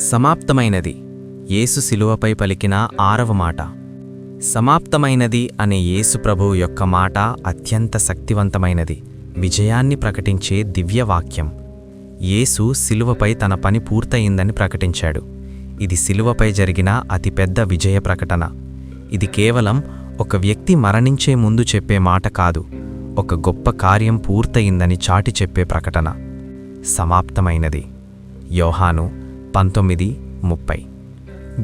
సమాప్తమైనది. యేసు శిలువపై పలికిన 6వ మాట. సమాప్తమైనది అనే యేసు ప్రభువు యొక్క మాట అత్యంత శక్తివంతమైనది, విజయాన్ని ప్రకటించే దివ్యవాక్యం. యేసు శిలువపై తన పని పూర్తయిందని ప్రకటించాడు. ఇది శిలువపై జరిగిన అతిపెద్ద విజయ ప్రకటన. ఇది కేవలం ఒక వ్యక్తి మరణించే ముందు చెప్పే మాట కాదు, ఒక గొప్ప కార్యం పూర్తయిందని చాటి చెప్పే ప్రకటన. సమాప్తమైనది. యోహాను 19:30.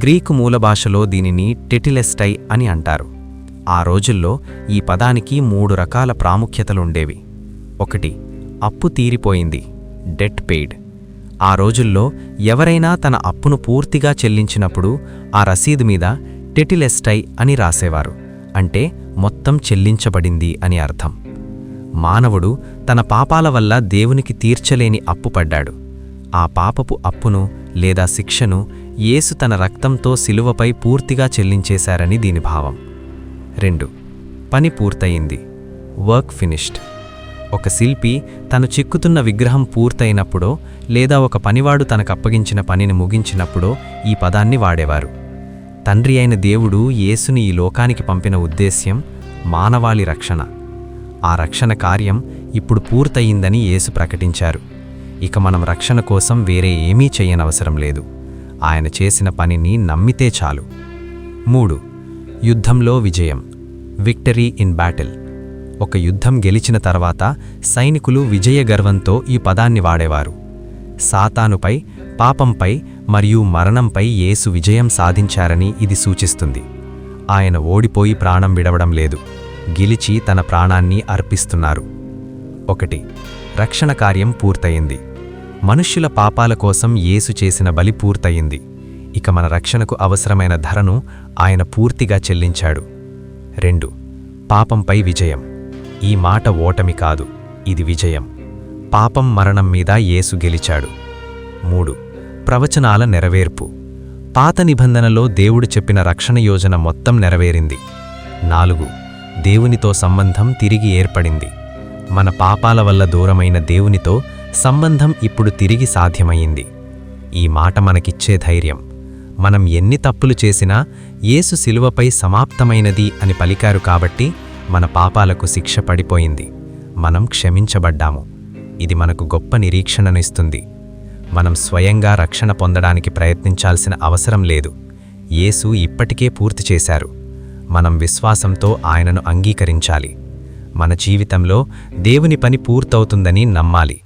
గ్రీకు మూల భాషలో దీనిని టెటిలెస్టై అని అంటారు. ఆ రోజుల్లో ఈ పదానికి 3 రకాల ప్రాముఖ్యతలుండేవి. 1. అప్పు తీరిపోయింది, డెట్ పెయిడ్. ఆ రోజుల్లో ఎవరైనా తన అప్పును పూర్తిగా చెల్లించినప్పుడు ఆ రసీదు మీద టెటిలెస్టై అని రాసేవారు, అంటే మొత్తం చెల్లించబడింది అని అర్థం. మానవుడు తన పాపాల వల్ల దేవునికి తీర్చలేని అప్పు పడ్డాడు. ఆ పాపపు అప్పును లేదా శిక్షను యేసు తన రక్తంతో శిలువపై పూర్తిగా చెల్లించేశారని దీని భావం. 2. పని పూర్తయింది, వర్క్ ఫినిష్డ్. ఒక శిల్పి తను చిక్కుతున్న విగ్రహం పూర్తయినప్పుడో లేదా ఒక పనివాడు తనకప్పగించిన పనిని ముగించినప్పుడో ఈ పదాన్ని వాడేవారు. తండ్రి అయిన దేవుడు యేసుని ఈ లోకానికి పంపిన ఉద్దేశ్యం మానవాళి రక్షణ. ఆ రక్షణ కార్యం ఇప్పుడు పూర్తయిందని యేసు ప్రకటించారు. ఇక మనం రక్షణ కోసం వేరే ఏమీ చెయ్యనవసరం లేదు. ఆయన చేసిన పనిని నమ్మితే చాలు. 3. యుద్ధంలో విజయం, విక్టరీ ఇన్ బ్యాటిల్. ఒక యుద్ధం గెలిచిన తర్వాత సైనికులు విజయ గర్వంతో ఈ పదాన్ని వాడేవారు. సాతానుపై, పాపంపై మరియు మరణంపై యేసు విజయం సాధించారని ఇది సూచిస్తుంది. ఆయన ఓడిపోయి ప్రాణం విడవడం లేదు, గెలిచి తన ప్రాణాన్ని అర్పిస్తున్నారు. 1. రక్షణ కార్యం పూర్తయింది. మనుష్యుల పాపాల కోసం యేసు చేసిన బలి పూర్తయింది. ఇక మన రక్షణకు అవసరమైన ధరను ఆయన పూర్తిగా చెల్లించాడు. 2. పాపంపై విజయం. ఈ మాట ఓటమి కాదు, ఇది విజయం. పాపం మరణం మీద యేసు గెలిచాడు. 3. ప్రవచనాల నెరవేర్పు. పాత నిబంధనలో దేవుడు చెప్పిన రక్షణ యోజన మొత్తం నెరవేరింది. 4. దేవునితో సంబంధం తిరిగి ఏర్పడింది. మన పాపాల వల్ల దూరమైన దేవునితో సంబంధం ఇప్పుడు తిరిగి సాధ్యమయ్యింది. ఈ మాట మనకిచ్చే ధైర్యం. మనం ఎన్ని తప్పులు చేసినా యేసు శిలువపై సమాప్తమైనది అని పలికారు కాబట్టి మన పాపాలకు శిక్ష పడిపోయింది. మనం క్షమించబడ్డాము. ఇది మనకు గొప్ప నిరీక్షణనిస్తుంది. మనం స్వయంగా రక్షణ పొందడానికి ప్రయత్నించాల్సిన అవసరం లేదు. యేసు ఇప్పటికే పూర్తి చేశారు. మనం విశ్వాసంతో ఆయనను అంగీకరించాలి. మన జీవితంలో దేవుని పని పూర్తవుతుందని నమ్మాలి.